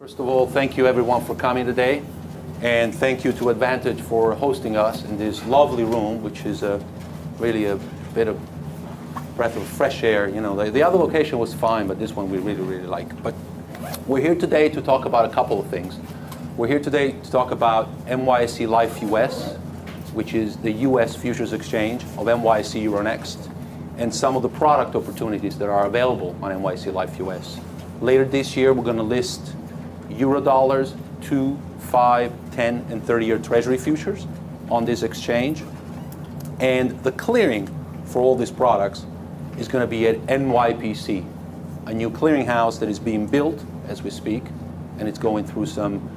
First of all, thank you everyone for coming today, and thank you to Advantage for hosting us in this lovely room, which is really a bit of breath of fresh air. You know, the other location was fine, but this one we really, really like. But we're here today to talk about a couple of things. We're here today to talk about NYSE Liffe US, which is the US futures exchange of NYSE Euronext, and some of the product opportunities that are available on NYSE Liffe US. Later this year, we're going to list Eurodollars, 2, 5, 10, and 30-year Treasury futures on this exchange. And the clearing for all these products is going to be at NYPC, a new clearinghouse that is being built as we speak, and it's going through some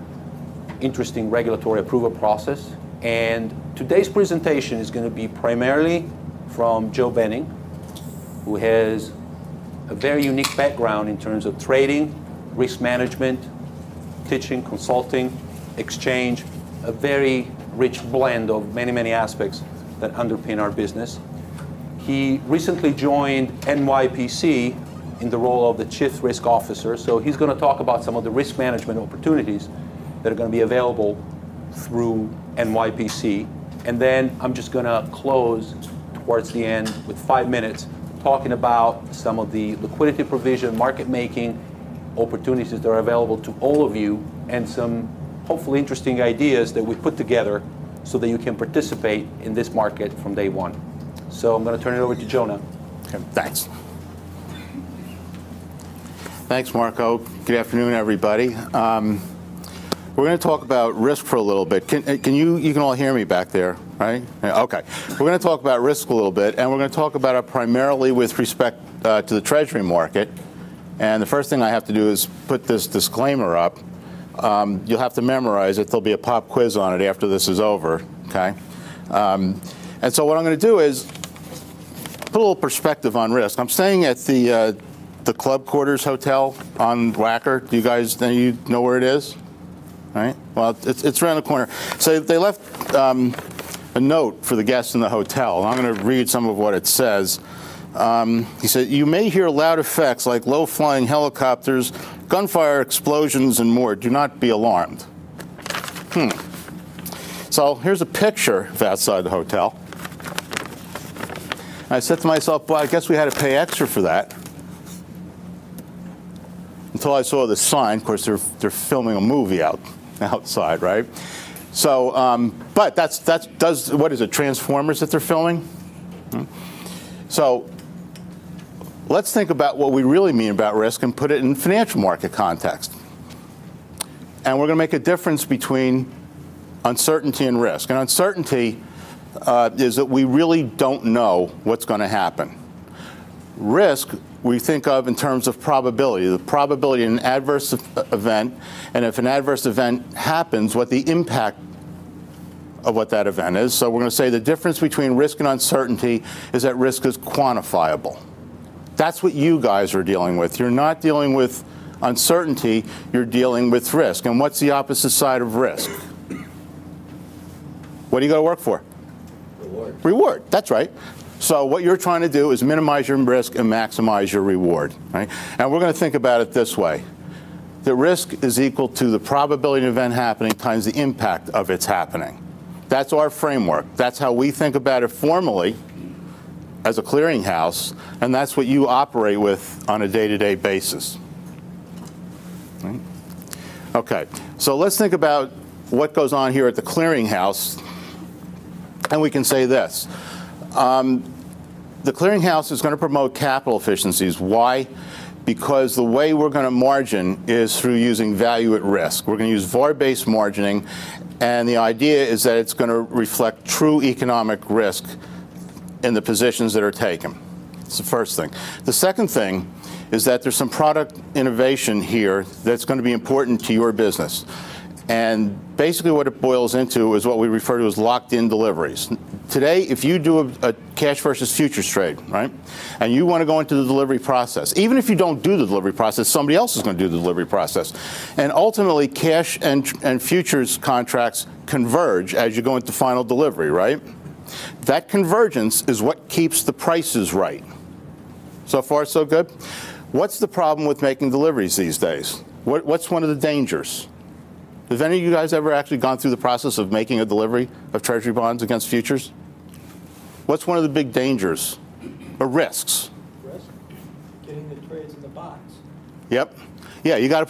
interesting regulatory approval process. And today's presentation is going to be primarily from Joe Benning, who has a very unique background in terms of trading, risk management, teaching, consulting, exchange, a very rich blend of many, many aspects that underpin our business. He recently joined NYPC in the role of the Chief Risk Officer, so he's going to talk about some of the risk management opportunities that are going to be available through NYPC. And then I'm just going to close towards the end with 5 minutes talking about some of the liquidity provision, market making opportunities that are available to all of you, and some hopefully interesting ideas that we put together so that you can participate in this market from day one. So I'm going to turn it over to Joe now. Okay, thanks. Thanks, Marco. Good afternoon, everybody. We're going to talk about risk for a little bit. You can all hear me back there, right? Okay. We're going to talk about risk a little bit, and we're going to talk about it primarily with respect to the Treasury market. And the first thing I have to do is put this disclaimer up. You'll have to memorize it. There'll be a pop quiz on it after this is over, okay? And so what I'm going to do is put a little perspective on risk. I'm staying at the Club Quarters Hotel on Wacker. Do you guys know where it is? Right? Well, it's around the corner. So they left a note for the guests in the hotel. I'm going to read some of what it says. He said, "You may hear loud effects like low-flying helicopters, gunfire explosions, and more. Do not be alarmed." So here's a picture of outside the hotel. And I said to myself, well, I guess we had to pay extra for that. Until I saw the sign. Of course, they're filming a movie outside, right? So, but what is it, Transformers that they're filming? So let's think about what we really mean about risk and put it in financial market context. And we're going to make a difference between uncertainty and risk. And uncertainty is that we really don't know what's going to happen. Risk we think of in terms of probability, the probability in an adverse event, and if an adverse event happens, what the impact of what that event is. So we're going to say the difference between risk and uncertainty is that risk is quantifiable. That's what you guys are dealing with. You're not dealing with uncertainty, you're dealing with risk. And what's the opposite side of risk? What do you go to work for? Reward. Reward, that's right. So what you're trying to do is minimize your risk and maximize your reward, right? And we're going to think about it this way. The risk is equal to the probability of an event happening times the impact of its happening. That's our framework. That's how we think about it formally as a clearinghouse, and that's what you operate with on a day-to-day basis. Right? Okay, so let's think about what goes on here at the clearinghouse, and we can say this. The clearinghouse is going to promote capital efficiencies. Why? Because the way we're going to margin is through using value at risk. We're going to use VAR-based margining, and the idea is that it's going to reflect true economic risk in the positions that are taken. That's the first thing. The second thing is that there's some product innovation here that's going to be important to your business. And basically what it boils into is what we refer to as locked-in deliveries. Today, if you do a cash versus futures trade, right, and you want to go into the delivery process, even if you don't do the delivery process, somebody else is going to do the delivery process. And ultimately, cash and futures contracts converge as you go into final delivery, right? That convergence is what keeps the prices right. So far, so good. What's the problem with making deliveries these days? What's one of the dangers? Have any of you guys ever actually gone through the process of making a delivery of Treasury bonds against futures? What's one of the big dangers or risks? Risk? Getting the trades in the box. Yep. Yeah, you got to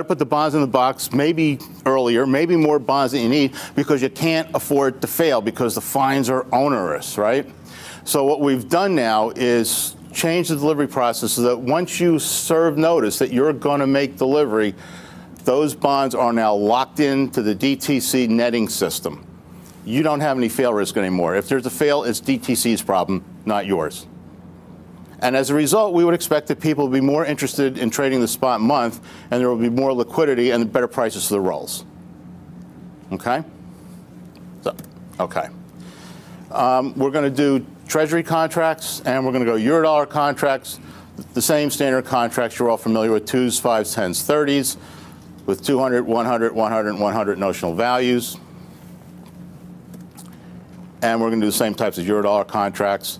put the bonds in the box, maybe earlier, maybe more bonds than you need, because you can't afford to fail because the fines are onerous, right? So what we've done now is change the delivery process so that once you serve notice that you're going to make delivery, those bonds are now locked into the DTC netting system. You don't have any fail risk anymore. If there's a fail, it's DTC's problem, not yours. And as a result, we would expect that people will be more interested in trading the spot month, and there will be more liquidity and better prices for the rolls. Okay? So, okay. We're going to do Treasury contracts, and we're going to go Eurodollar contracts, the same standard contracts you're all familiar with, 2s, 5s, 10s, 30s, with 200, 100, 100, and 100 notional values. And we're going to do the same types of Eurodollar contracts.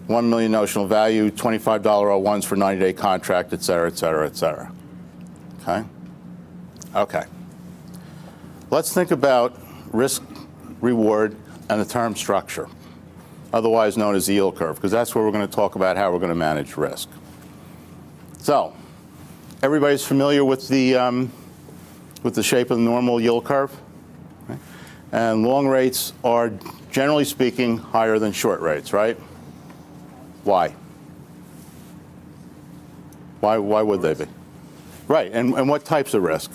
1 million notional value, $25 01s for 90-day contract, et cetera, et cetera, et cetera. Okay? Okay. Let's think about risk, reward, and the term structure, otherwise known as the yield curve, because that's where we're going to talk about how we're going to manage risk. So, everybody's familiar with the shape of the normal yield curve? Okay. And long rates are, generally speaking, higher than short rates, right? Why? Why would they be? Right, and what types of risk?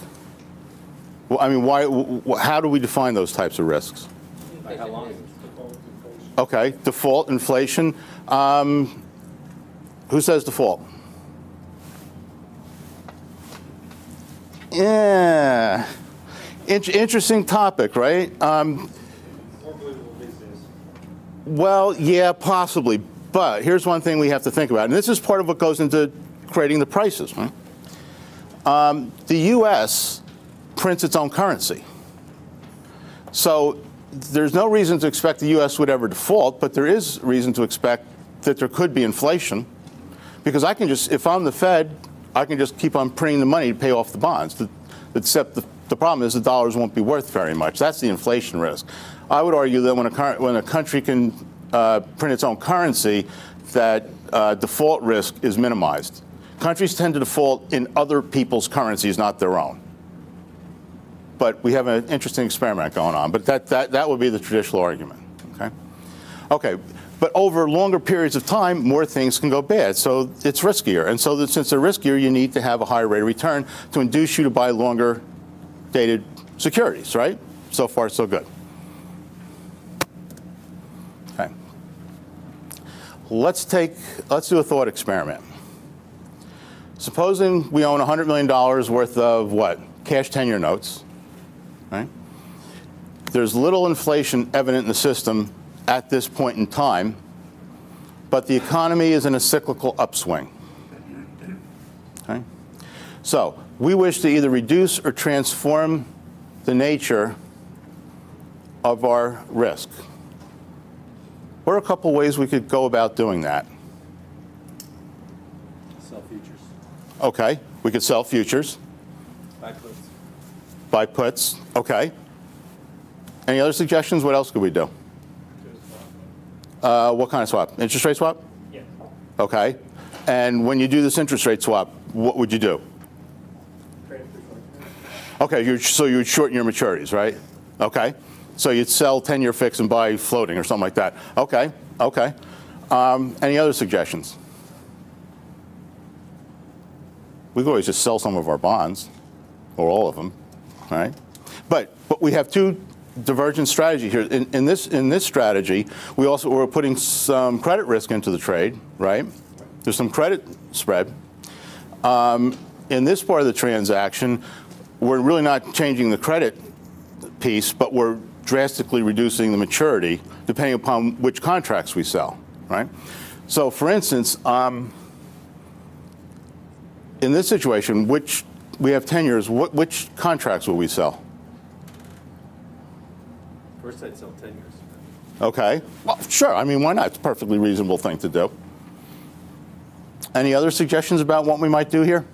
Well, I mean, how do we define those types of risks? By how long? Okay, default, inflation. Who says default? Yeah, interesting topic, right? Well, yeah, possibly. But here's one thing we have to think about, and this is part of what goes into creating the prices. Right? The U.S. prints its own currency. So there's no reason to expect the U.S. would ever default, but there is reason to expect that there could be inflation. Because I can just, if I'm the Fed, I can just keep on printing the money to pay off the bonds. Except the problem is the dollars won't be worth very much. That's the inflation risk. I would argue that when a country can print its own currency, that default risk is minimized. Countries tend to default in other people's currencies, not their own. But we have an interesting experiment going on. But that would be the traditional argument. Okay. Okay. But over longer periods of time, more things can go bad. So it's riskier. And so since they're riskier, you need to have a higher rate of return to induce you to buy longer dated securities, right? So far, so good. Okay. Let's do a thought experiment. Supposing we own $100 million worth of what? Cash 10-year notes. Right? There's little inflation evident in the system at this point in time, but the economy is in a cyclical upswing. Okay? So we wish to either reduce or transform the nature of our risk. What are a couple ways we could go about doing that? Sell futures. Okay, we could sell futures. Buy puts. Buy puts, okay. Any other suggestions? What else could we do? What kind of swap? Interest rate swap? Yeah. Okay. And when you do this interest rate swap, what would you do? Trade it for short. Okay, so you would shorten your maturities, right? Okay. So you'd sell 10-year fix and buy floating or something like that. Okay, okay. Any other suggestions? We could always just sell some of our bonds, or all of them, right? But we have two divergent strategies here. In this strategy, we're putting some credit risk into the trade, right? There's some credit spread. In this part of the transaction, we're really not changing the credit piece, but we're drastically reducing the maturity depending upon which contracts we sell, right? So, for instance, in this situation, we have 10 years, which contracts will we sell? First, I'd sell 10 years. Okay. Well, sure. I mean, why not? It's a perfectly reasonable thing to do. Any other suggestions about what we might do here?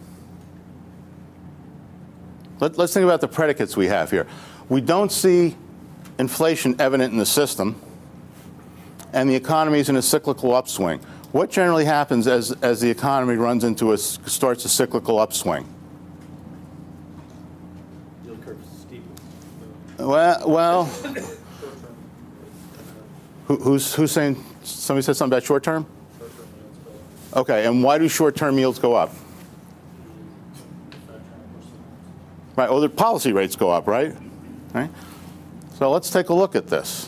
let's think about the predicates we have here. We don't see inflation evident in the system, and the economy is in a cyclical upswing. What generally happens as the economy starts a cyclical upswing? Yield curve steepens. Well, who's saying? Somebody said something about short term? Okay, and why do short-term yields go up? Right, the policy rates go up, right? Right? So let's take a look at this.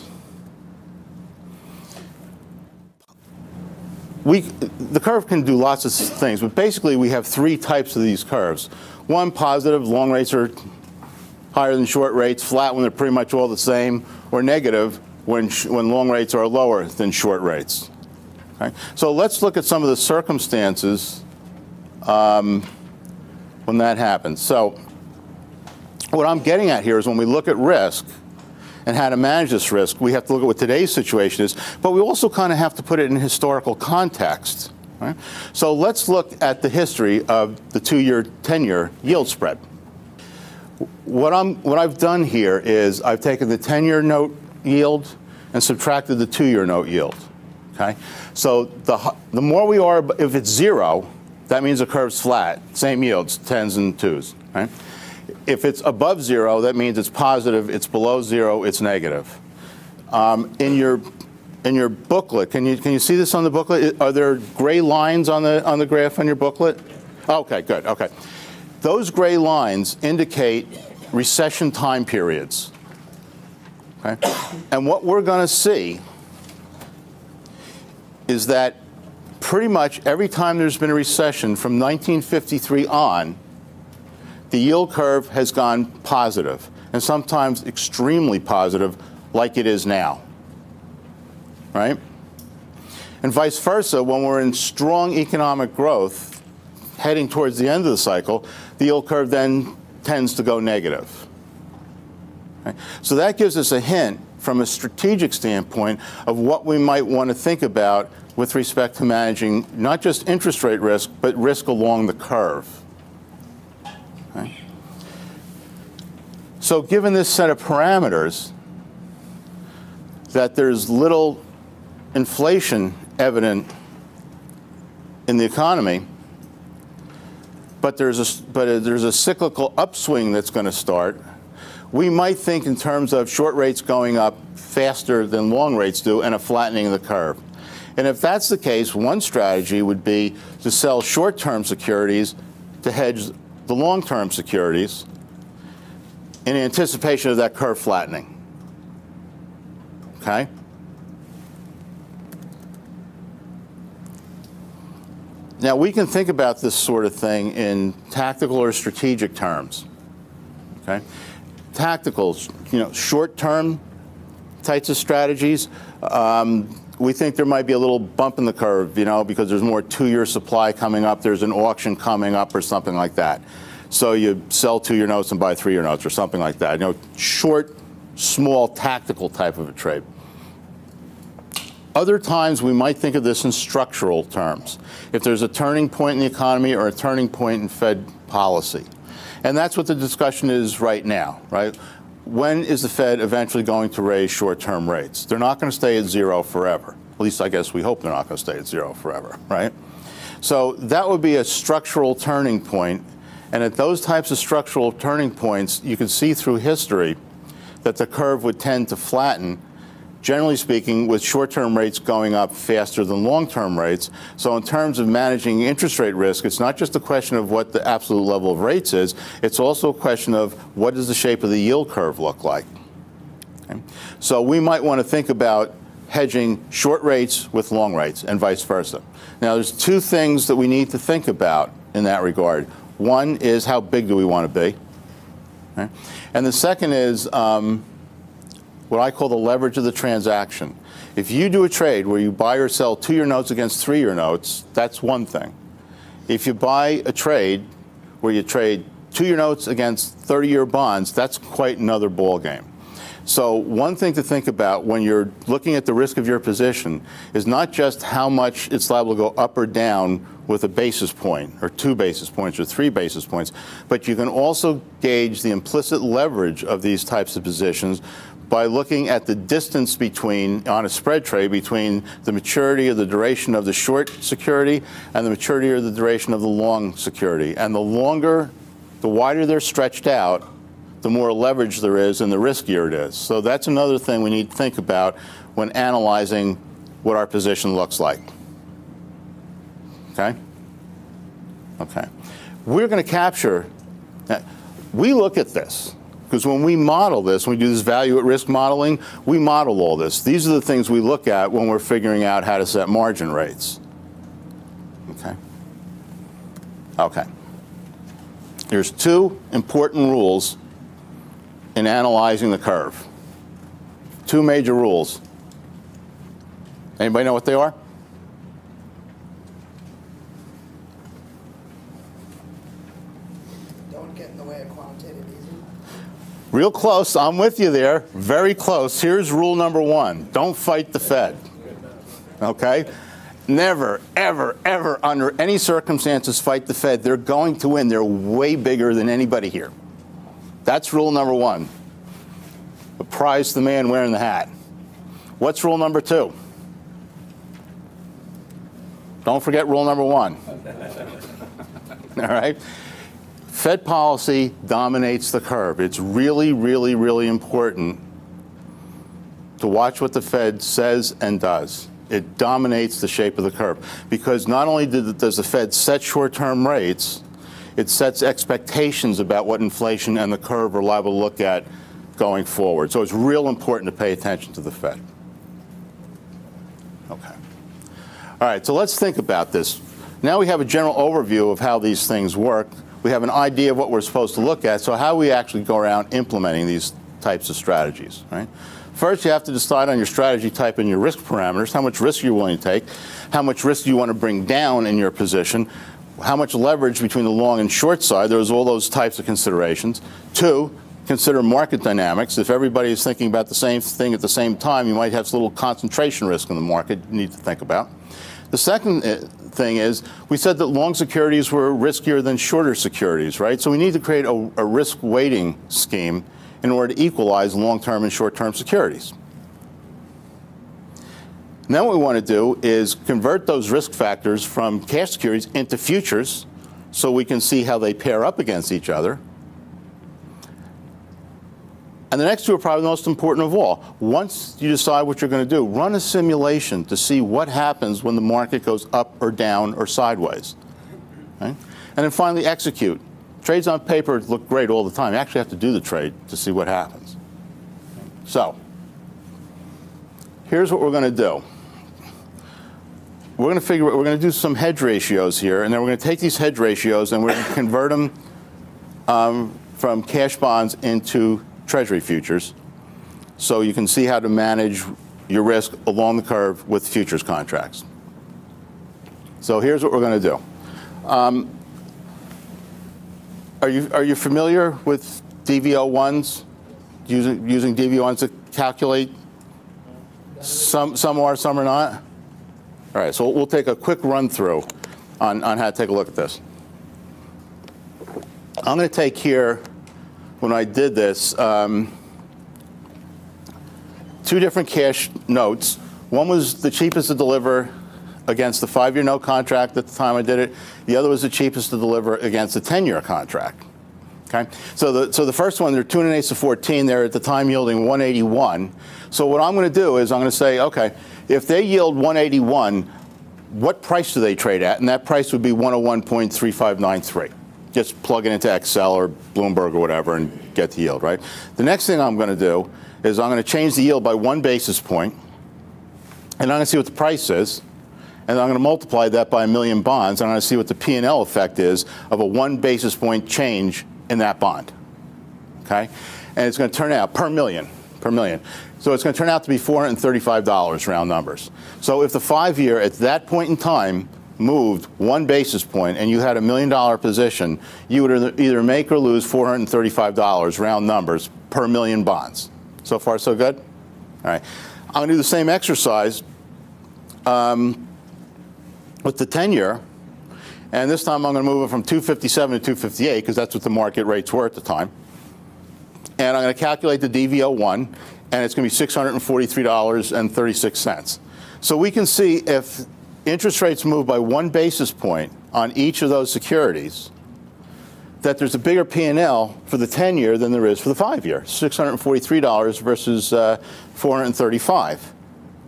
The curve can do lots of things, but basically we have three types of these curves. One, positive, long rates are higher than short rates, flat when they're pretty much all the same, or negative when long rates are lower than short rates. Okay? So let's look at some of the circumstances when that happens. So what I'm getting at here is when we look at risk and how to manage this risk, we have to look at what today's situation is, but we also kind of have to put it in historical context. Right? So let's look at the history of the 2-year, 10-year yield spread. What I've done here is I've taken the 10-year note yield and subtracted the 2-year note yield. Okay? So the more we are, if it's 0, that means the curve's flat, same yields, 10s and 2s. Right? If it's above 0, that means it's positive. It's below 0, it's negative. In your booklet, can you see this on the booklet? Are there gray lines on the graph on your booklet? Okay, good. Okay, those gray lines indicate recession time periods. Okay, and what we're going to see is that pretty much every time there's been a recession from 1953 on, the yield curve has gone positive, and sometimes extremely positive, like it is now. Right? And vice versa, when we're in strong economic growth, heading towards the end of the cycle, the yield curve then tends to go negative. Right? So that gives us a hint from a strategic standpoint of what we might want to think about with respect to managing not just interest rate risk, but risk along the curve. Okay. So given this set of parameters, that there's little inflation evident in the economy, but there's a cyclical upswing that's going to start, we might think in terms of short rates going up faster than long rates do and a flattening of the curve. And if that's the case, one strategy would be to sell short-term securities to hedge the long-term securities in anticipation of that curve flattening. Okay? Now, we can think about this sort of thing in tactical or strategic terms. Okay? Tacticals, short-term types of strategies. We think there might be a little bump in the curve, because there's more 2-year supply coming up, there's an auction coming up or something like that. So you sell 2-year notes and buy 3-year notes or something like that. Short, small, tactical type of a trade. Other times we might think of this in structural terms. If there's a turning point in the economy or a turning point in Fed policy. And that's what the discussion is right now, right? When is the Fed eventually going to raise short-term rates? They're not going to stay at 0 forever. At least I guess we hope they're not going to stay at 0 forever, right? So that would be a structural turning point. And at those types of structural turning points, you can see through history that the curve would tend to flatten, generally speaking, with short-term rates going up faster than long-term rates. So in terms of managing interest rate risk, it's not just a question of what the absolute level of rates is, it's also a question of what does the shape of the yield curve look like. Okay? So we might want to think about hedging short rates with long rates and vice versa. Now there's two things that we need to think about in that regard. One is how big do we want to be? Okay? And the second is what I call the leverage of the transaction. If you do a trade where you buy or sell 2-year notes against 3-year notes, that's one thing. If you buy a trade where you trade 2-year notes against 30-year bonds, that's quite another ballgame. So one thing to think about when you're looking at the risk of your position is not just how much it's liable to go up or down with a basis point, or 2 basis points, or 3 basis points, but you can also gauge the implicit leverage of these types of positions by looking at the distance between, on a spread trade, between the maturity or the duration of the short security and the maturity or the duration of the long security. And the wider they're stretched out, the more leverage there is and the riskier it is. So that's another thing we need to think about when analyzing what our position looks like. Okay? Okay. We're going to capture, we look at this, because when we model this, when we do this value at risk modeling, we model all this. These are the things we look at when we're figuring out how to set margin rates. Okay? Okay. There's 2 important rules in analyzing the curve. 2 major rules. Anybody know what they are? Don't get in the way of quantitative easing. Real close. I'm with you there. Very close. Here's rule number 1. Don't fight the Fed. Okay? Never, ever, ever, under any circumstances, fight the Fed. They're going to win. They're way bigger than anybody here. That's rule number 1. Apprise the man wearing the hat. What's rule number 2? Don't forget rule number 1. All right? Fed policy dominates the curve. It's really, really, really important to watch what the Fed says and does. It dominates the shape of the curve. Because not only does the Fed set short-term rates, it sets expectations about what inflation and the curve are liable to look at going forward. So it's real important to pay attention to the Fed. Okay. All right, so let's think about this. Now we have a general overview of how these things work. We have an idea of what we're supposed to look at. So how do we actually go around implementing these types of strategies, right? First, you have to decide on your strategy type and your risk parameters, how much risk you're willing to take, how much risk you want to bring down in your position, how much leverage between the long and short side. There's all those types of considerations. 2, consider market dynamics. If everybody is thinking about the same thing at the same time, you might have a little concentration risk in the market you need to think about. The second thing is, we said that long securities were riskier than shorter securities, right? So we need to create a risk weighting scheme in order to equalize long-term and short-term securities. Now what we want to do is convert those risk factors from cash securities into futures so we can see how they pair up against each other. And the next 2 are probably the most important of all. Once you decide what you're going to do, run a simulation to see what happens when the market goes up or down or sideways. Okay? And then finally execute. Trades on paper look great all the time. You actually have to do the trade to see what happens. So here's what we're going to do. We're going to do some hedge ratios here, and then we're going to take these hedge ratios and we're going to convert them from cash bonds into Treasury futures, so you can see how to manage your risk along the curve with futures contracts. So here's what we're going to do. Are you familiar with DV01s? Using DV01s to calculate? Some are, some are not. All right, so we'll take a quick run through on how to take a look at this. I'm going to take here, when I did this, 2 different cash notes. One was the cheapest to deliver against the 5-year note contract at the time I did it. The other was the cheapest to deliver against the 10-year contract. Okay? So the first one, they're 2 1/8 of 14. They're at the time yielding 181. So what I'm going to do is I'm going to say, okay, if they yield 181, what price do they trade at? And that price would be 101.3593. Just plug it into Excel or Bloomberg or whatever and get the yield, right? The next thing I'm going to do is I'm going to change the yield by 1 basis point, and I'm going to see what the price is, and I'm going to multiply that by 1 million bonds, and I'm going to see what the P&L effect is of a 1 basis point change in that bond, okay? And it's going to turn out per million. So it's going to turn out to be $435, round numbers. So if the 5-year at that point in time moved 1 basis point and you had $1 million position, you would either make or lose $435, round numbers, per million bonds. So far, so good? All right. I'm going to do the same exercise with the 10-year. And this time, I'm going to move it from 257 to 258, because that's what the market rates were at the time. And I'm going to calculate the DV01, and it's going to be $643.36. So we can see if interest rates move by 1 basis point on each of those securities, that there's a bigger P&L for the 10-year than there is for the 5-year, $643 versus $435.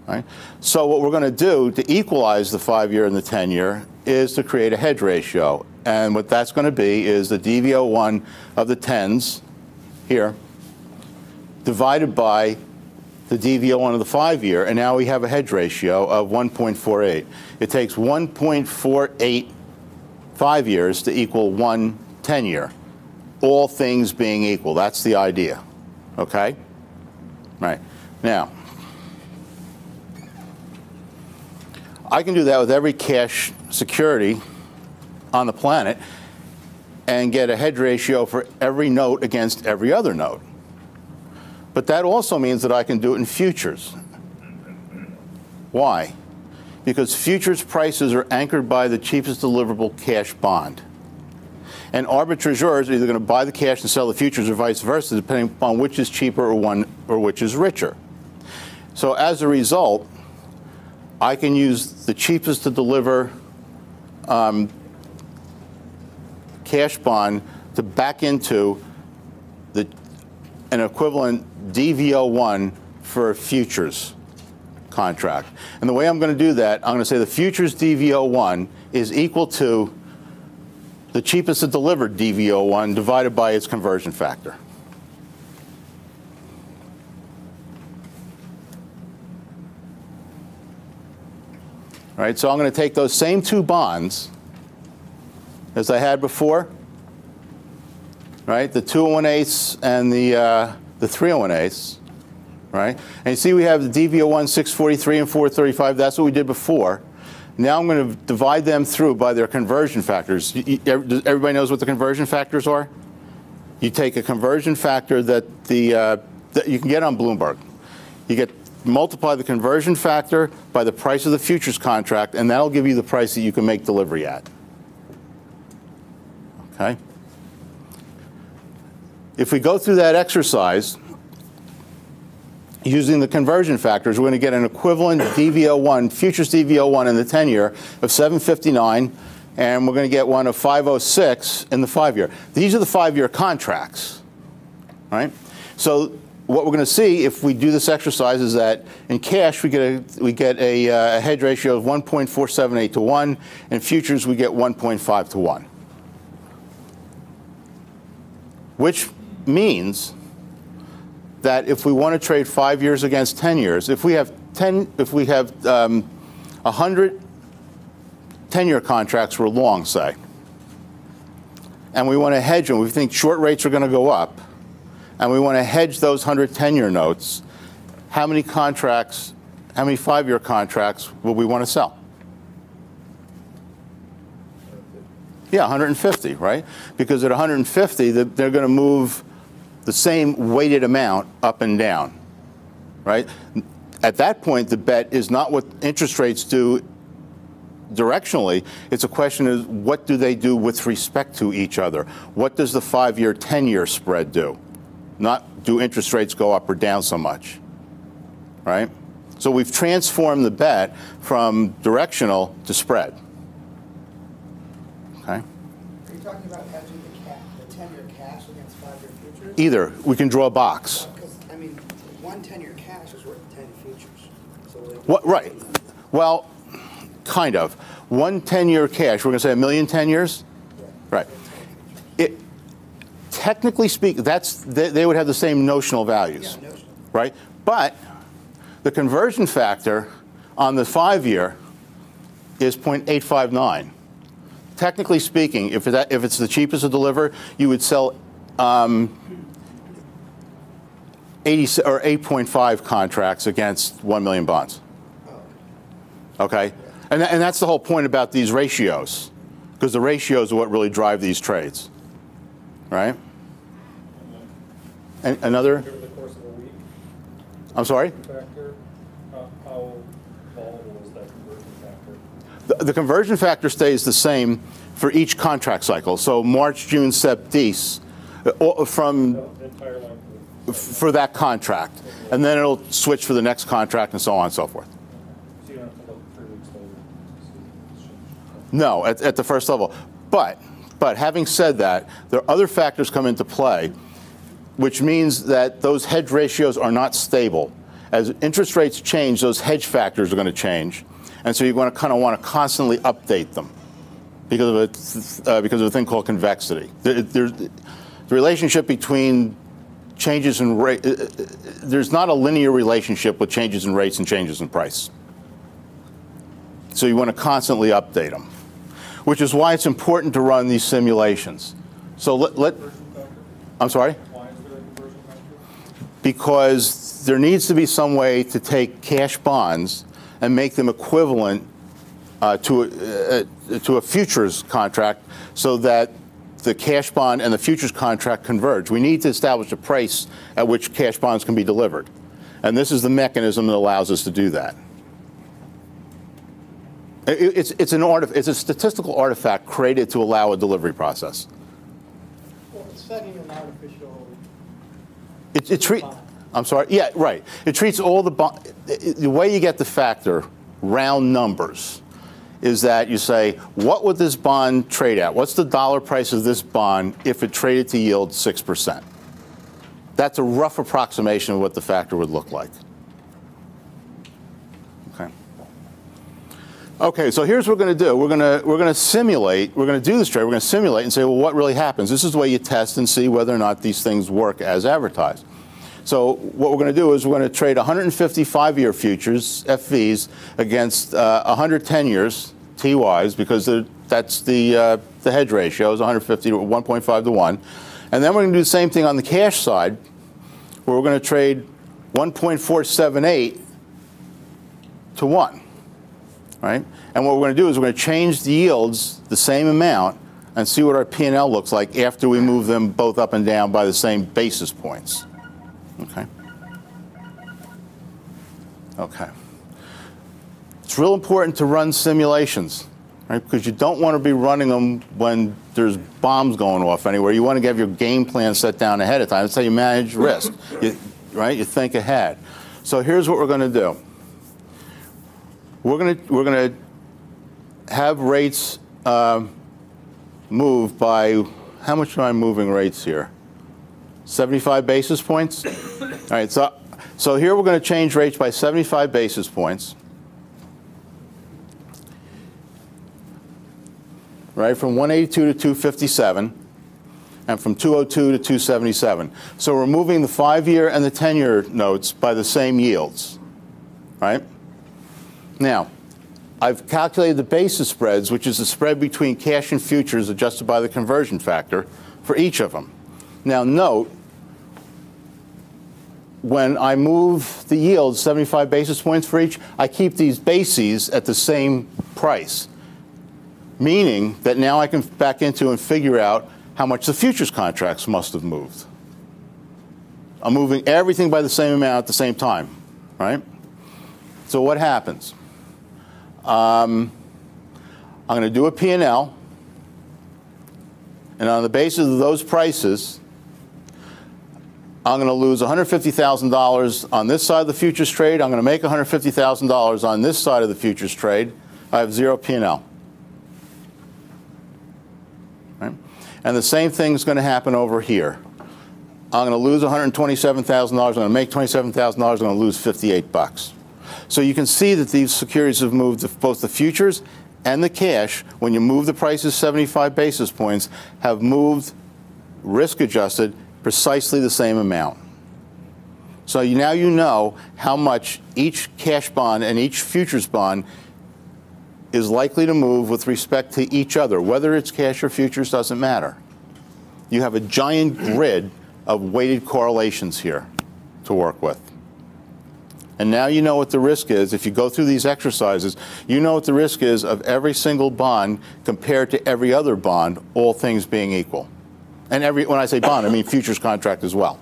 Right? So what we're going to do to equalize the 5-year and the 10-year is to create a hedge ratio. And what that's going to be is the DV01 of the 10s here divided by the DV01 of the 5-year, and now we have a hedge ratio of 1.48. It takes 1.48 5-years to equal 1 10-year, all things being equal. That's the idea. Okay? Right. Now, I can do that with every cash security on the planet and get a hedge ratio for every note against every other note. But that also means that I can do it in futures. Why? Because futures prices are anchored by the cheapest deliverable cash bond. And arbitrageurs are either going to buy the cash and sell the futures or vice versa, depending upon which is cheaper or which is richer. So as a result, I can use the cheapest to deliver cash bond to back into an equivalent DV01 for a futures contract. And the way I'm going to do that, I'm going to say the futures DV01 is equal to the cheapest to deliver DV01 divided by its conversion factor. All right, so I'm going to take those same 2 bonds as I had before, right? The 2 1/8 and the 3 1/8, right? And you see we have the DV01 643 and 435. That's what we did before. Now I'm going to divide them through by their conversion factors. Everybody knows what the conversion factors are? You take a conversion factor that you can get on Bloomberg. You multiply the conversion factor by the price of the futures contract, and that'll give you the price that you can make delivery at. Okay? If we go through that exercise, using the conversion factors, we're going to get an equivalent DV01, futures DV01 in the 10-year of 759, and we're going to get one of 506 in the 5-year. These are the 5-year contracts, right? So what we're going to see if we do this exercise is that in cash we get a hedge ratio of 1.478 to 1. In futures we get 1.5 to 1, which means that if we want to trade 5 years against 10 years, if we have 100 10-year contracts we're long, say, and we want to hedge them, we think short rates are going to go up, and we want to hedge those 100 10-year notes, how many 5-year contracts will we want to sell? Yeah, 150, right? Because at 150, they're going to move the same weighted amount up and down, right? At that point, the bet is not what interest rates do directionally. It's a question of what do they do with respect to each other? What does the 5-year, 10-year spread do? Not do interest rates go up or down so much, right? So we've transformed the bet from directional to spread. Okay? Are you talking about hedging the 10-year cash against 5-year futures? Either. We can draw a box. Because, I mean, 1 10-year cash is worth 10 futures. So What? Right. Well, kind of. 1 10-year cash, we're going to say 1 million 10 years? Yeah. Right. Technically speaking, they would have the same notional values, Yeah, notional. right? But the conversion factor on the 5-year is 0.859. Technically speaking, if it's the cheapest to deliver, you would sell 8.5 contracts against 1 million bonds. Okay, and that's the whole point about these ratios, because the ratios are what really drive these trades, right? And another? Over the course of a week? I'm sorry? Factor, how volatile is that conversion factor? The conversion factor stays the same for each contract cycle. So March, June, Sep, Dec, from The entire length of for that contract. And then it'll switch for the next contract and so on and so forth. So you don't have to look 3 weeks later to see if No, at the first level. But having said that, there are other factors come into play, which means that those hedge ratios are not stable. As interest rates change, those hedge factors are going to change. And so you're going to kind of want to constantly update them because of a thing called convexity. The relationship between changes in rate, there's not a linear relationship with changes in rates and changes in price. So you want to constantly update them, which is why it's important to run these simulations. So I'm sorry? why is there a conversion factor? Because there needs to be some way to take cash bonds and make them equivalent to a futures contract so that the cash bond and the futures contract converge. We need to establish a price at which cash bonds can be delivered. And this is the mechanism that allows us to do that. It's a statistical artifact created to allow a delivery process. Well, it's setting an artificial. I'm sorry. Yeah, right. It treats all the way you get the factor, round numbers, is that you say, what would this bond trade at? What's the dollar price of this bond if it traded to yield 6%? That's a rough approximation of what the factor would look like. Okay. Okay, so here's what we're going to do. We're going to simulate. We're going to do this trade. We're going to simulate and say, well, what really happens? This is the way you test and see whether or not these things work as advertised. So what we're going to do is we're going to trade 155-year futures, FVs, against 110 years, TYs, because that's the hedge ratio is 150 to 1.5 to 1. And then we're going to do the same thing on the cash side, where we're going to trade 1.478 to 1. Right? And what we're going to do is we're going to change the yields the same amount and see what our P&L looks like after we move them both up and down by the same basis points. Okay. Okay. It's real important to run simulations, right? Because you don't want to be running them when there's bombs going off anywhere. You want to have your game plan set down ahead of time. That's how you manage risk, right? You think ahead. So here's what we're going to do. We're going to have rates move by, how much am I moving rates here? 75 basis points? All right, so here we're going to change rates by 75 basis points. Right, from 182 to 257, and from 202 to 277. So we're moving the 5-year and the 10-year notes by the same yields, right? Now, I've calculated the basis spreads, which is the spread between cash and futures adjusted by the conversion factor for each of them. Now note, when I move the yields 75 basis points for each, I keep these bases at the same price, meaning that now I can back into and figure out how much the futures contracts must have moved. I'm moving everything by the same amount at the same time, right? So what happens? I'm going to do a P&L, and on the basis of those prices, I'm going to lose $150,000 on this side of the futures trade. I'm going to make $150,000 on this side of the futures trade. I have zero P&L. Right? And the same thing is going to happen over here. I'm going to lose $127,000. I'm going to make $27,000. I'm going to lose 58 bucks. So you can see that these securities have moved, both the futures and the cash, when you move the prices 75 basis points, have moved risk adjusted precisely the same amount. So now you know how much each cash bond and each futures bond is likely to move with respect to each other. Whether it's cash or futures doesn't matter. You have a giant grid of weighted correlations here to work with. And now you know what the risk is. If you go through these exercises, you know what the risk is of every single bond compared to every other bond, all things being equal. And when I say bond, I mean futures contract as well.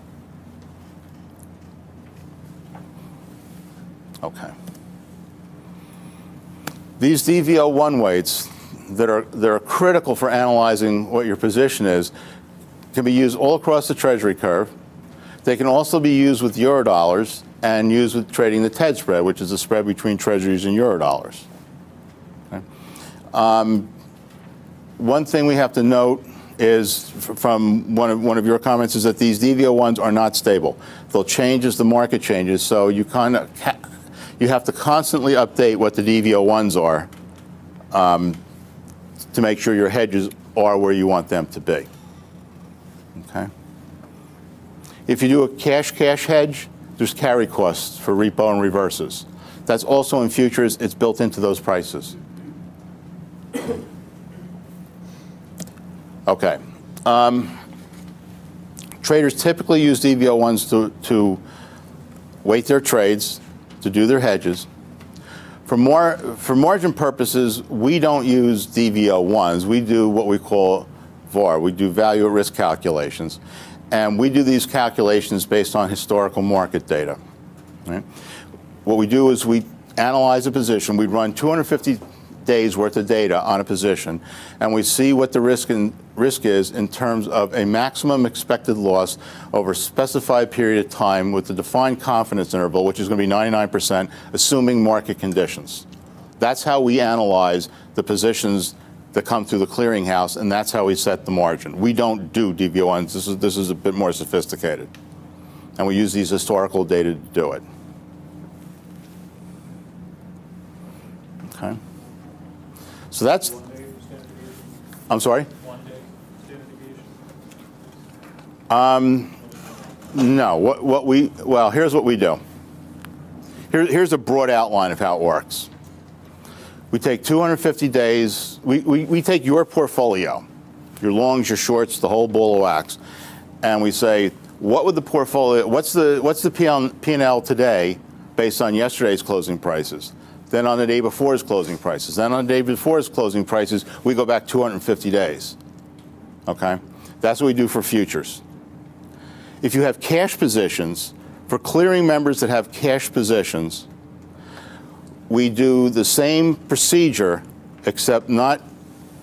Okay. These DV01 weights that are critical for analyzing what your position is can be used all across the Treasury curve. They can also be used with Eurodollars and used with trading the TED spread, which is the spread between Treasuries and Eurodollars. Okay. One thing we have to note is, from one of your comments, is that these DV01s are not stable. They'll change as the market changes, so you have to constantly update what the DV01s are to make sure your hedges are where you want them to be. Okay. If you do a cash-cash hedge, there's carry costs for repo and reverses. That's also in futures. It's built into those prices. Okay. Traders typically use DV01s to weight their trades, to do their hedges. For margin purposes, we don't use DV01s. We do what we call VAR. We do value at risk calculations. And we do these calculations based on historical market data. Right? What we do is we analyze a position. We run 250 days worth of data on a position, and we see what the risk is in terms of a maximum expected loss over a specified period of time with the defined confidence interval, which is going to be 99%, assuming market conditions. That's how we analyze the positions that come through the clearinghouse, and that's how we set the margin. We don't do DV01s. This is a bit more sophisticated. And we use these historical data to do it. Okay. So that's, I'm sorry? 1 day standard deviation? No. Well, here's what we do. Here's a broad outline of how it works. We take 250 days. We take your portfolio, your longs, your shorts, the whole ball of wax, and we say, what would the portfolio? What's the P&L today based on yesterday's closing prices? Then on the day before's closing prices. Then on the day before's closing prices, we go back 250 days. Okay? That's what we do for futures. If you have cash positions, for clearing members that have cash positions, we do the same procedure, except not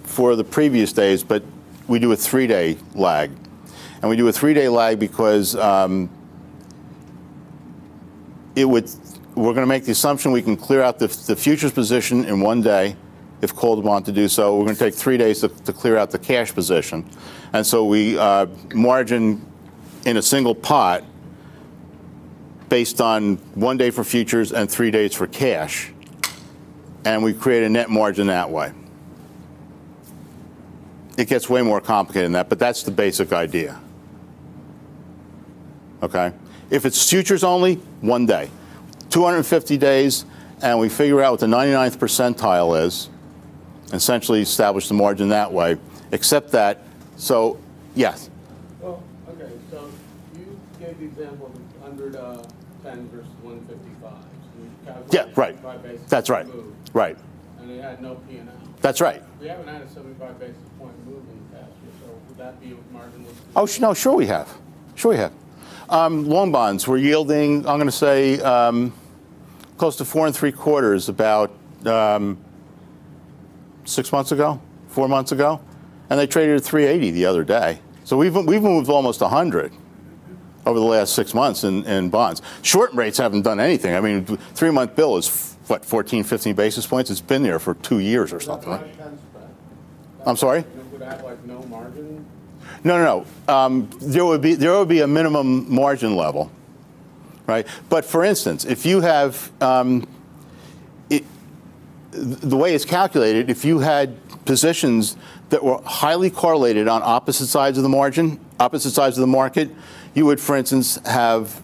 for the previous days, but we do a 3-day lag. And we do a 3-day lag because we're going to make the assumption we can clear out the futures position in 1 day, if called upon to do so. We're going to take 3 days to clear out the cash position. And so we margin in a single pot based on 1 day for futures and 3 days for cash. And we create a net margin that way. It gets way more complicated than that, but that's the basic idea. Okay? If it's futures only, 1 day. 250 days, and we figure out what the 99th percentile is, essentially establish the margin that way, except that, so, yes? Well, okay, so you gave the example of 110 versus 155. So Yeah, right. That's right. Move, right. And it had no P&L. That's right. We haven't had a 75 basis point move in the past year, so would that be a margin? Oh, no, sure we have. Sure we have. Long bonds, we're yielding, I'm going to say, close to 4 3/4 about 6 months ago, 4 months ago, and they traded at 380 the other day. So we've moved almost 100 over the last 6 months in bonds. Short rates haven't done anything. I mean, 3-month bill is what, 14, 15 basis points? It's been there for 2 years or something, right? I'm sorry? Would that like no margin? No. There would be a minimum margin level, right? But for instance, if you have the way it's calculated, if you had positions that were highly correlated on opposite sides of the margin, opposite sides of the market, you would, for instance, have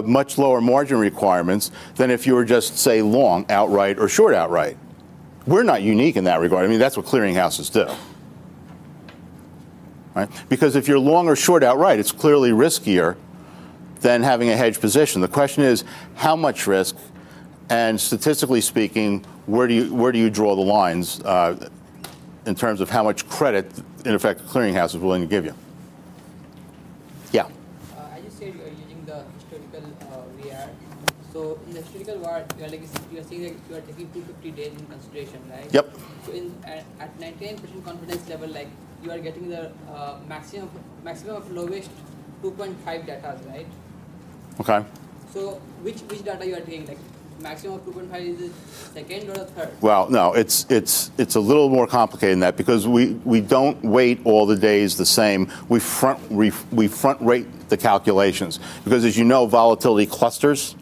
much lower margin requirements than if you were just, say, long outright or short outright. We're not unique in that regard. I mean, that's what clearinghouses do. Right? Because if you're long or short outright, it's clearly riskier than having a hedge position. The question is, how much risk? And statistically speaking, where do you draw the lines in terms of how much credit, in effect, the clearinghouse is willing to give you? Yeah. I just said you are using the the historical VAR. So in the historical VAR, you are saying that you are taking 250 days in consideration, right? Yep. So at 99% confidence level, like you are getting the maximum of lowest 2.5 data, right? Okay. So which data you are taking? Like maximum of 2.5 is the second or the third? Well, no, it's a little more complicated than that because we don't weight all the days the same. We front rate the calculations because, as you know, volatility clusters,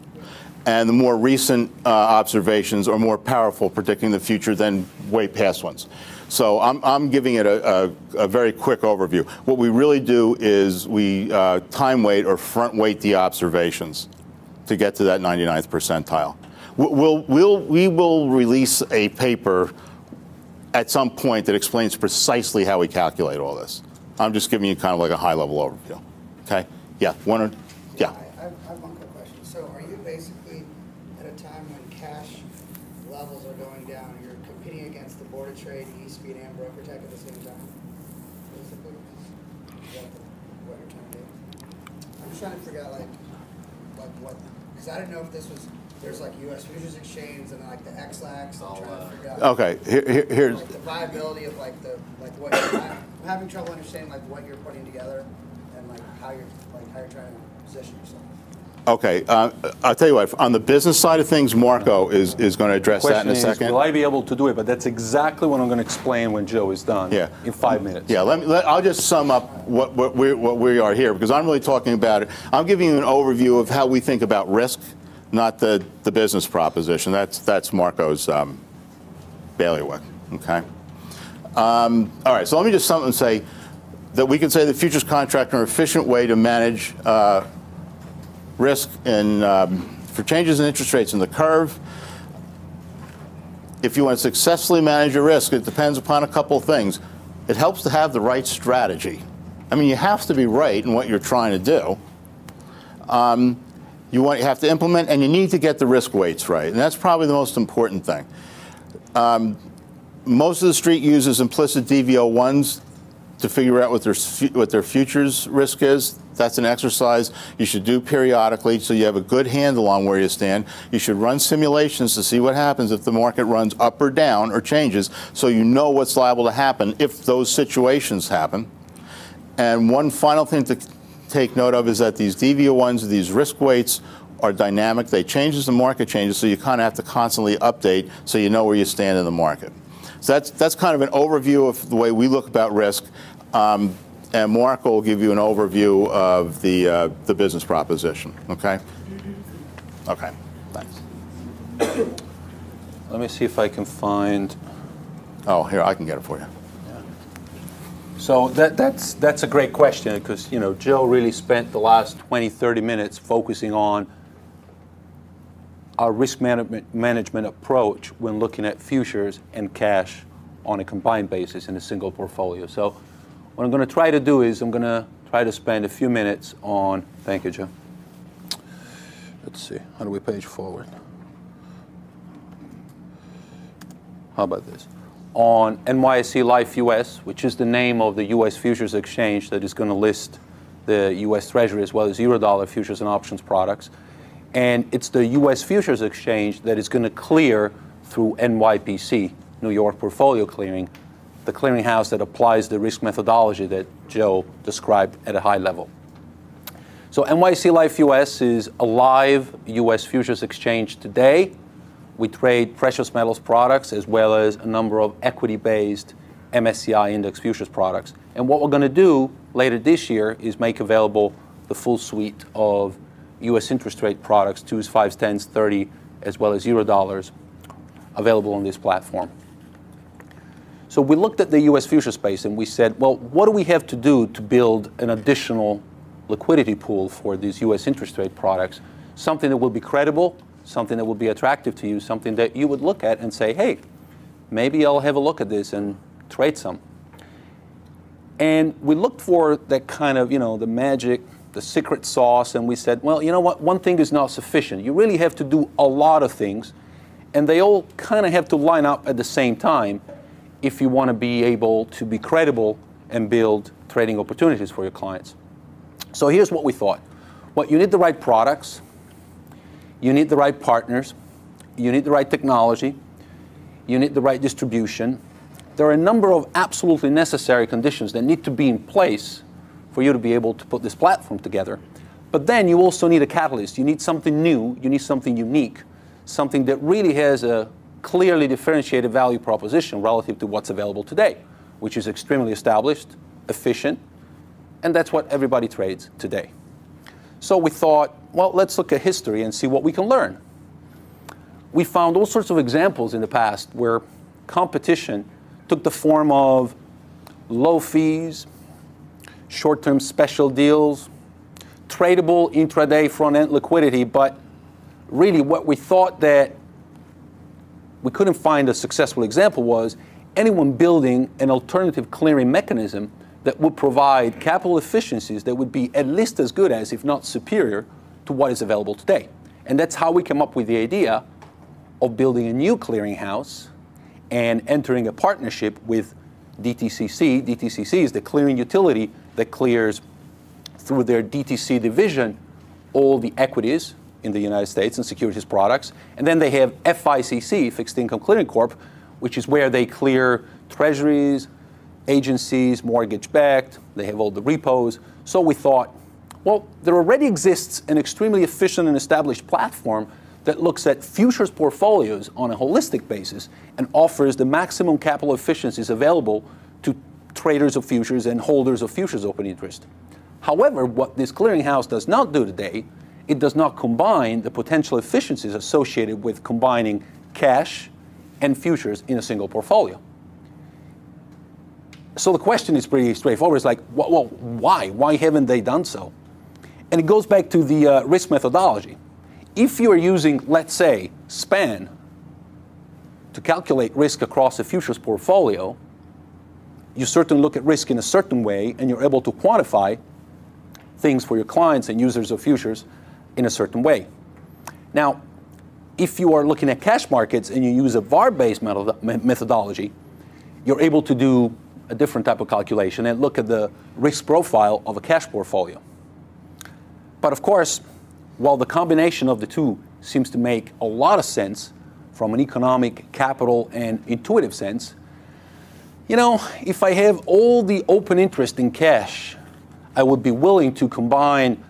and the more recent observations are more powerful predicting the future than way past ones. So I'm giving it a very quick overview. What we really do is we time weight or front weight the observations to get to that 99th percentile. We will release a paper at some point that explains precisely how we calculate all this. I'm just giving you kind of like a high-level overview. Okay? Yeah. I have one quick question. So are you basically at a time when cash levels are going down, you're competing against the Board of Trade, eSpeed, and BrokerTech at the same time? Basically, is that what you're trying to do? I'm just trying to figure out like what, because I didn't know if this was. There's like U.S. Futures Exchange and like the XLAX. I'm trying to figure out. Okay, here's like the viability of what I'm having trouble understanding like what you're putting together and like how you're trying to position yourself. Okay, I'll tell you what. On the business side of things, Marco is going to address that in a second. Will I be able to do it? But that's exactly what I'm going to explain when Joe is done. Yeah. In 5 minutes. Yeah, I'll just sum up what we are here because I'm really talking about it. I'm giving you an overview of how we think about risk, not the business proposition. That's Marco's bailiwick. Okay. All right. So let me just sum up and say that we can say the futures contract are an efficient way to manage risk for changes in interest rates in the curve. If you want to successfully manage your risk, it depends upon a couple of things. It helps to have the right strategy. I mean, you have to be right in what you're trying to do. You have to implement, and you need to get the risk weights right, and that's probably the most important thing. Most of the street uses implicit DV01s to figure out what their futures risk is. That's an exercise you should do periodically so you have a good handle on where you stand. You should run simulations to see what happens if the market runs up or down or changes so you know what's liable to happen if those situations happen. And one final thing to take note of is that these DV01s, these risk weights, are dynamic. They change as the market changes, so you kind of have to constantly update so you know where you stand in the market. So that's kind of an overview of the way we look about risk. And Marco will give you an overview of the business proposition. Okay? Okay. Thanks. Let me see if I can find. Oh, here, I can get it for you. So that's a great question because Joe really spent the last 20, 30 minutes focusing on our risk management approach when looking at futures and cash on a combined basis in a single portfolio. So what I'm going to try to do is I'm going to try to spend a few minutes on, thank you, Joe. Let's see, how do we page forward? How about this? On NYSE Liffe US, which is the name of the US Futures Exchange that is going to list the US Treasury as well as Eurodollar futures and options products. And it's the US Futures Exchange that is going to clear through NYPC, New York Portfolio Clearing, the clearinghouse that applies the risk methodology that Joe described at a high level. So NYSE Liffe US is a live US futures exchange today. We trade precious metals products as well as a number of equity-based MSCI index futures products. And what we're going to do later this year is make available the full suite of US interest rate products, 2s, 5s, 10s, 30, as well as Eurodollars, available on this platform. So we looked at the US future space and we said, well, what do we have to do to build an additional liquidity pool for these US interest rate products? Something that will be credible, something that will be attractive to you, something that you would look at and say, hey, maybe I'll have a look at this and trade some. And we looked for that kind of, the magic, the secret sauce, and we said, well, you know what, one thing is not sufficient. You really have to do a lot of things, and they all kind of have to line up at the same time if you want to be able to be credible and build trading opportunities for your clients. So here's what we thought. Well, you need the right products, you need the right partners, you need the right technology, you need the right distribution. There are a number of absolutely necessary conditions that need to be in place for you to be able to put this platform together. But then you also need a catalyst. You need something new, you need something unique, something that really has a clearly differentiated value proposition relative to what's available today, which is extremely established, efficient, and that's what everybody trades today. So we thought, well, let's look at history and see what we can learn. We found all sorts of examples in the past where competition took the form of low fees, short-term special deals, tradable intraday front-end liquidity, but really what we thought that we couldn't find a successful example was anyone building an alternative clearing mechanism that would provide capital efficiencies that would be at least as good as, if not superior, to what is available today. And that's how we came up with the idea of building a new clearinghouse and entering a partnership with DTCC. DTCC is the clearing utility that clears through their DTC division all the equities in the United States and securities products. And then they have FICC, Fixed Income Clearing Corp, which is where they clear treasuries, agencies, mortgage-backed. They have all the repos. So we thought, well, there already exists an extremely efficient and established platform that looks at futures portfolios on a holistic basis and offers the maximum capital efficiencies available to traders of futures and holders of futures open interest. However, what this clearinghouse does not do today, it does not combine the potential efficiencies associated with combining cash and futures in a single portfolio. So the question is pretty straightforward. It's like, well, why? Why haven't they done so? And it goes back to the risk methodology. If you are using, let's say, SPAN to calculate risk across a futures portfolio, you certainly look at risk in a certain way, and you're able to quantify things for your clients and users of futures in a certain way. Now, if you are looking at cash markets and you use a VAR-based methodology, you're able to do a different type of calculation and look at the risk profile of a cash portfolio. But of course, while the combination of the two seems to make a lot of sense from an economic, capital, and intuitive sense, you know, if I have all the open interest in cash, I would be willing to combine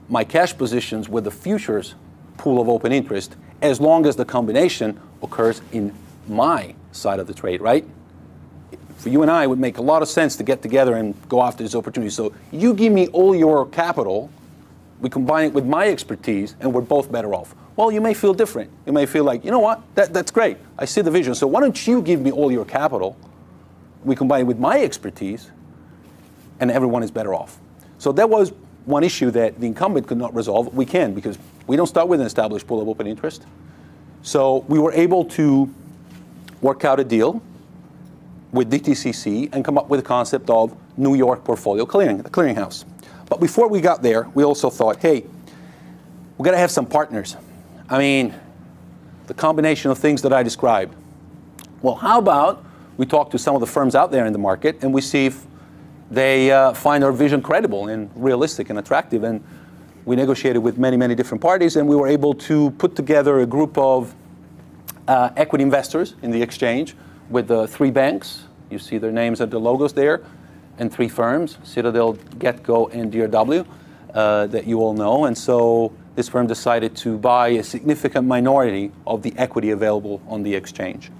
my cash positions with the futures pool of open interest as long as the combination occurs in my side of the trade, right? For you and I, it would make a lot of sense to get together and go after this opportunity. So you give me all your capital, we combine it with my expertise, and we're both better off. Well, you may feel different. You may feel like, you know what, that's great. I see the vision. So why don't you give me all your capital, we combine it with my expertise, and everyone is better off. So that was one issue that the incumbent could not resolve. We can, because we don't start with an established pool of open interest. So we were able to work out a deal with DTCC and come up with a concept of New York Portfolio Clearing, the clearinghouse. But before we got there, we also thought, hey, we've got to have some partners. I mean, the combination of things that I described. Well, how about we talk to some of the firms out there in the market and we see if they find our vision credible and realistic and attractive. And we negotiated with many, many different parties, and we were able to put together a group of equity investors in the exchange with 3 banks. You see their names and the logos there, and 3 firms, Citadel, GetGo, and DRW, that you all know. And so this firm decided to buy a significant minority of the equity available on the exchange.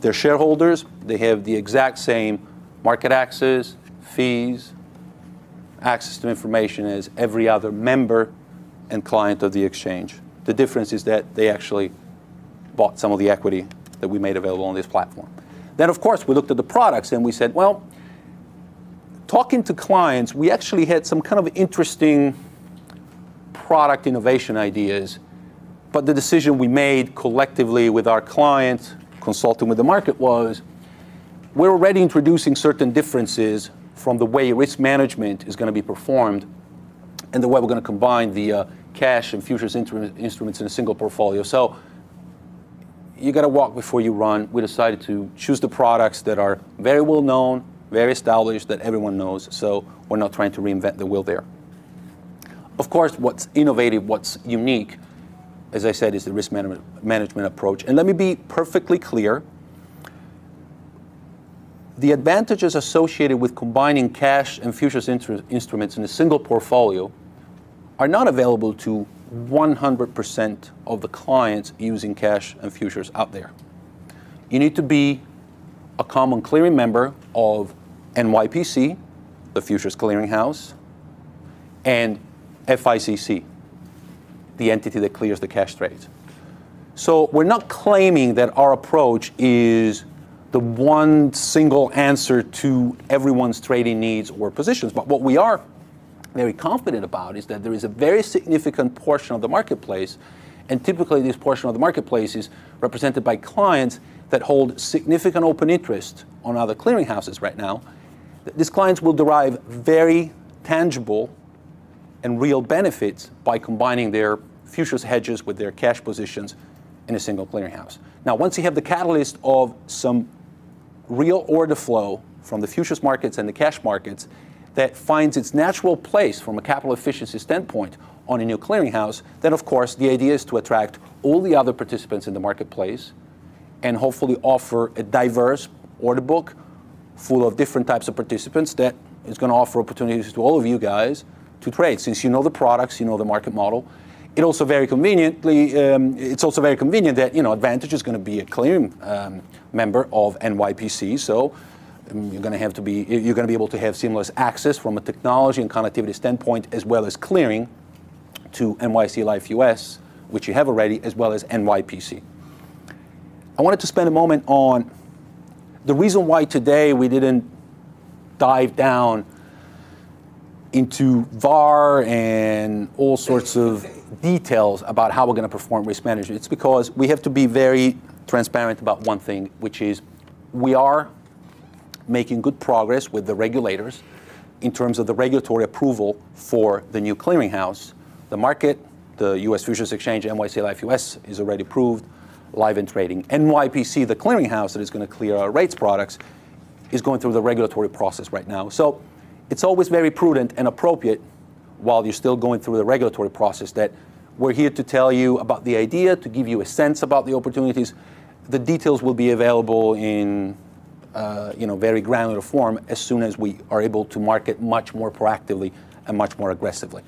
Their shareholders, they have the exact same market access, fees, access to information as every other member and client of the exchange. The difference is that they actually bought some of the equity that we made available on this platform. Then, of course, we looked at the products and we said, well, talking to clients, we actually had some kind of interesting product innovation ideas, but the decision we made collectively with our clients, consulting with the market, was we're already introducing certain differences from the way risk management is going to be performed and the way we're going to combine the cash and futures instruments in a single portfolio. So you got to walk before you run. We decided to choose the products that are very well known, very established, that everyone knows. So we're not trying to reinvent the wheel there. Of course, what's innovative, what's unique, as I said, is the risk management approach. And let me be perfectly clear. The advantages associated with combining cash and futures instruments in a single portfolio are not available to 100% of the clients using cash and futures out there. You need to be a common clearing member of NYPC, the Futures Clearinghouse, and FICC, the entity that clears the cash trades. So we're not claiming that our approach is the one single answer to everyone's trading needs or positions, but what we are very confident about is that there is a very significant portion of the marketplace, and typically this portion of the marketplace is represented by clients that hold significant open interest on other clearinghouses right now. These clients will derive very tangible and real benefits by combining their futures hedges with their cash positions in a single clearinghouse. Now, once you have the catalyst of some real order flow from the futures markets and the cash markets that finds its natural place from a capital efficiency standpoint on a new clearinghouse, then of course the idea is to attract all the other participants in the marketplace and hopefully offer a diverse order book full of different types of participants that is going to offer opportunities to all of you guys to trade. Since you know the products, you know the market model, it's also very convenient that Advantage is going to be a clearing member of NYPC, so you're going to be able to have seamless access from a technology and connectivity standpoint, as well as clearing to NYSE Liffe US, which you have already, as well as NYPC. I wanted to spend a moment on the reason why today we didn't dive down into VAR and all sorts of details about how we're going to perform risk management. It's because we have to be very transparent about one thing, which is we are making good progress with the regulators in terms of the regulatory approval for the new clearinghouse. The market, the U.S. Futures Exchange, NYSE Liffe US, is already approved, live and trading. NYPC, the clearinghouse that is going to clear our rates products, is going through the regulatory process right now. So it's always very prudent and appropriate, while you're still going through the regulatory process, that we're here to tell you about the idea, to give you a sense about the opportunities. The details will be available in very granular form as soon as we are able to market much more proactively and much more aggressively.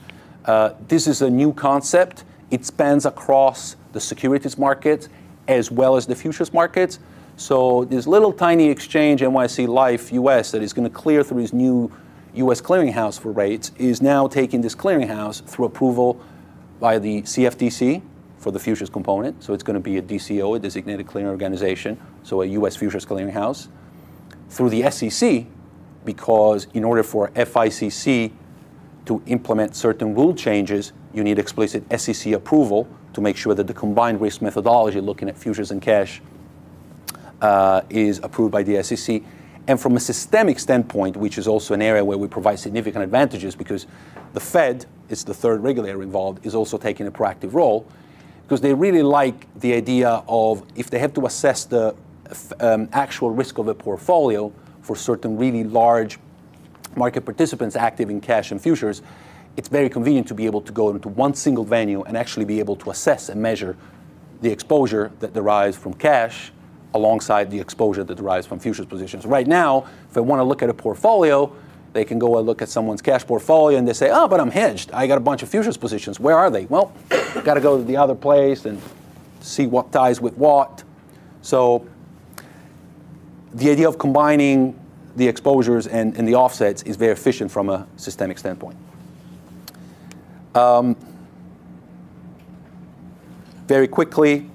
This is a new concept. It spans across the securities markets as well as the futures markets. So this little tiny exchange, NYSE Liffe US, that is going to clear through his new U.S. clearinghouse for rates, is now taking this clearinghouse through approval by the CFTC for the futures component. So it's going to be a DCO, a designated clearing organization, so a U.S. futures clearinghouse. Through the SEC, because in order for FICC to implement certain rule changes, you need explicit SEC approval to make sure that the combined risk methodology looking at futures and cash is approved by the SEC. And from a systemic standpoint, which is also an area where we provide significant advantages, because the Fed, it's the third regulator involved, is also taking a proactive role, because they really like the idea of, if they have to assess the actual risk of a portfolio for certain really large market participants active in cash and futures, it's very convenient to be able to go into one single venue and actually be able to assess and measure the exposure that derives from cash alongside the exposure that derives from futures positions. Right now, if they want to look at a portfolio, they can go and look at someone's cash portfolio and they say, oh, but I'm hedged. I got a bunch of futures positions. Where are they? Well, got to go to the other place and see what ties with what. So the idea of combining the exposures and the offsets is very efficient from a systemic standpoint. Very quickly,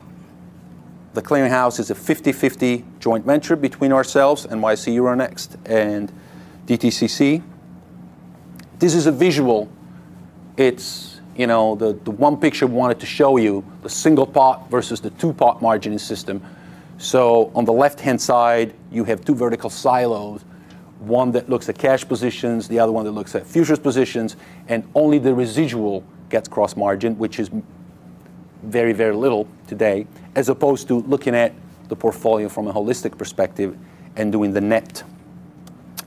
the clearinghouse is a 50-50 joint venture between ourselves, NYSE Euronext, and DTCC. This is a visual. It's, the one picture we wanted to show you, the single pot versus the two-pot margining system. So on the left-hand side, you have two vertical silos, one that looks at cash positions, the other one that looks at futures positions, and only the residual gets cross-margin, which is very, very little today, as opposed to looking at the portfolio from a holistic perspective and doing the net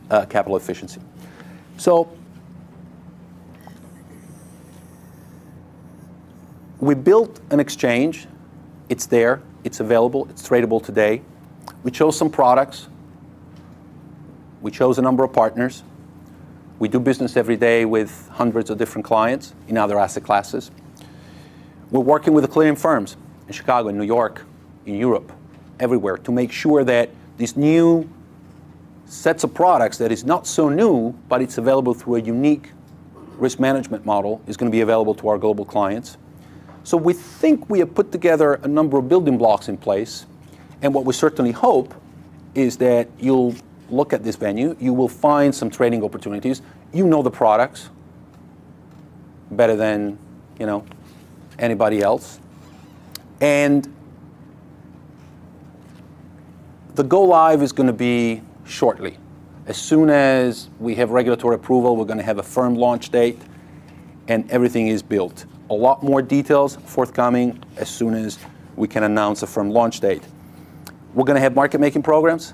capital efficiency. So we built an exchange. It's there. It's available. It's tradable today. We chose some products. We chose a number of partners. We do business every day with hundreds of different clients in other asset classes. We're working with the clearing firms in Chicago, in New York, in Europe, everywhere, to make sure that these new sets of products that is not so new, but it's available through a unique risk management model, is going to be available to our global clients. So we think we have put together a number of building blocks in place, and what we certainly hope is that you'll look at this venue, you will find some trading opportunities. You know the products better than, anybody else. And the go live is going to be shortly. As soon as we have regulatory approval, we're going to have a firm launch date, and everything is built. A lot more details forthcoming as soon as we can announce a firm launch date. We're going to have market making programs.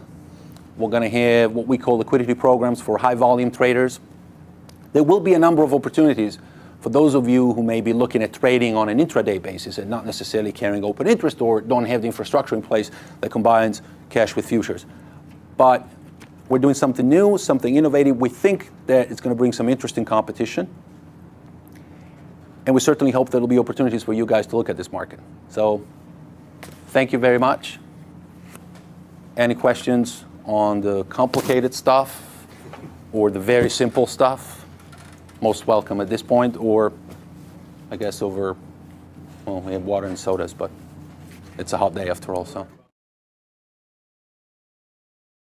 We're going to have what we call liquidity programs for high volume traders. There will be a number of opportunities for those of you who may be looking at trading on an intraday basis and not necessarily carrying open interest or don't have the infrastructure in place that combines cash with futures. But we're doing something new, something innovative. We think that it's going to bring some interesting competition. And we certainly hope there will be opportunities for you guys to look at this market. So thank you very much. Any questions on the complicated stuff or the very simple stuff? Most welcome at this point, or I guess over, well, we have water and sodas, but it's a hot day after all, so.